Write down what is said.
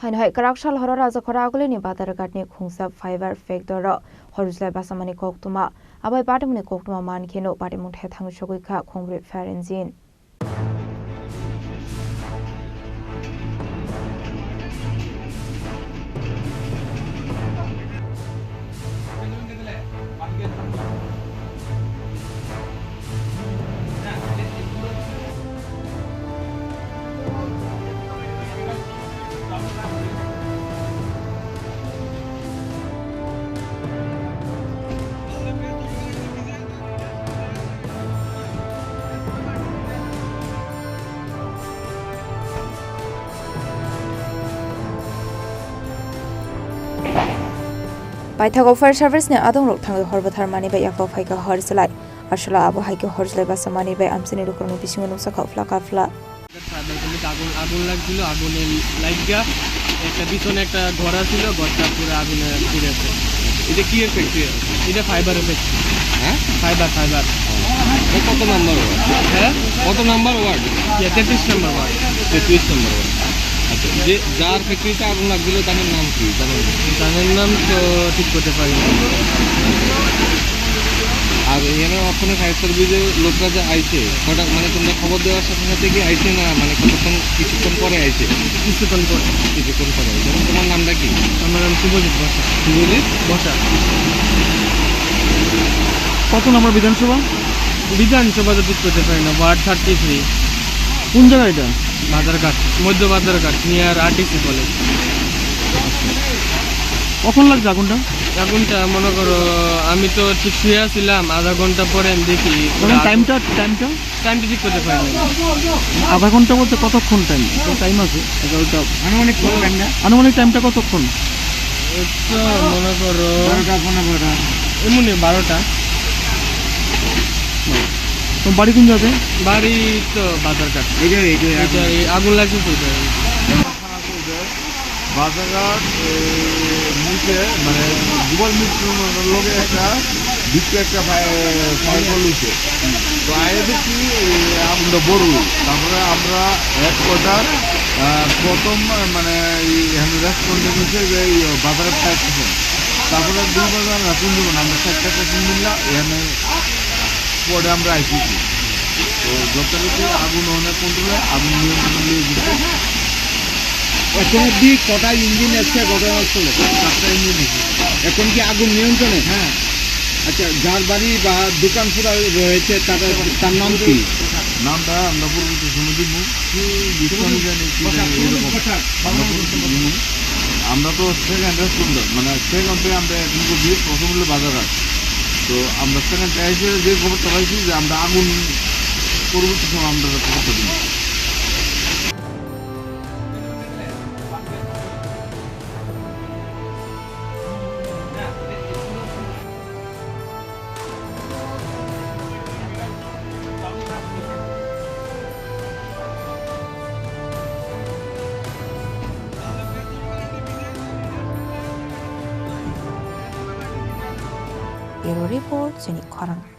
Hai karakshal hora raja khora agule ni badar gatni khungsa fiber factor horusla basamani koktuma abai patimuni koktuma man kheno patimun the thang shogui kha khongri pharyngeal Paithago fire service ne adong rok thang hor bathar mani ba yakwa phaika hor salai ashala abo haike hor salai ba samani ba amsini rokorno bisingo nusa khafla kafla আগুন লাগছিল আগুনে লাগা একটা পিছনে একটা ঘর ছিল ঘরটা পুরো আগুনে পুড়েছে এটা কি এর ফ্যাক্টরি এটা ফাইবারের ফ্যাক্টরি হ্যাঁ ফাইবার কত নাম্বার ওয়ার্ড হ্যাঁ কত number ward 33 number ward 33 number ward আচ্ছা যে যার ফ্যাক্টরিতে আগুন লাগছিল তার নাম কি তার নাম তো ঠিক করতে পারি না আর এখানে ওখানে ফায়ার সার্ভিসের লোকরা যে আইছে হঠাৎ মানে তোমরা খবর দেওয়ার সাথে সাথে কি আইছে না মানে কিছুক্ষণ পরে আইছে কিছুক্ষণ পরে আইছে তোমার নামটা কি আমার নাম শুভজিৎ বসা কত নম্বর বিধানসভা তো ঠিক করতে পারি না ওয়ার্ড 33 কোন জায়গা এটা বাজারঘাট মধ্য বাজারঘাট নিয়ার আরটিসি কলেজ কখন লাগছে আগুনটা মনে করো আমি তো ঠিক শুয়ে ছিলাম আধা ঘন্টা পরে আমি দেখি টাইমটা ঠিক করতে পারি না আধা ঘন্টা বলতে কতক্ষণ টাইম আছে 11টা আনুমানিক টাইমটা কতক্ষণ তো মনে করো 12টা এমনি 12টা তোমার বাড়ি কোন জায়গায় বাড়ি তো বাজারঘাট এটা আগুন লাগছে তো বাজারঘাট নিচে মানে যুগল মিত্র লোকে একটা দিকে একটা ফায়ার লইছে তো আয়ে দেখি আমরা বড় তারপরে আমরা হেডকোয়ার্টার প্রথম মানে এখানে রেসপন্ড হচ্ছে যে বাজারের ফায়ার স্টেশন তারপরে 2 বাজার রাতুন জীবন আমরা 4টা স্টেশন মিললাম এখানে পরে আমরা আইসিছি তো যথারীতি আগুন অনেক কন্ট্রোলে আগুন নিয়ন্ত্রণ নিয়ে দিচ্ছে এখন অব্দি কটা ইঞ্জিন এসছে ঘটনাস্থলে 4টা ইঞ্জিন দিচ্ছে এখন কি আগুন নিয়ন্ত্রণে হ্যাঁ আচ্ছা যার বাড়ি বা দোকান পুরা রয়েছে তার নাম কি নামটা আমরা পরবর্তী সময় দিব আমরা তো সেকেন্ড রেসপন্ডার মানে সেকেন্ড থেকে আমরা এখন করছি প্রথম হলো বাজারঘাট তো আমরা সেকেন্ড এসে যে খবরটা পাইছি যে আমরা আগুন পরবর্তী সময় আমরা খবরটা দিব Bureau Report, Jenny Korang.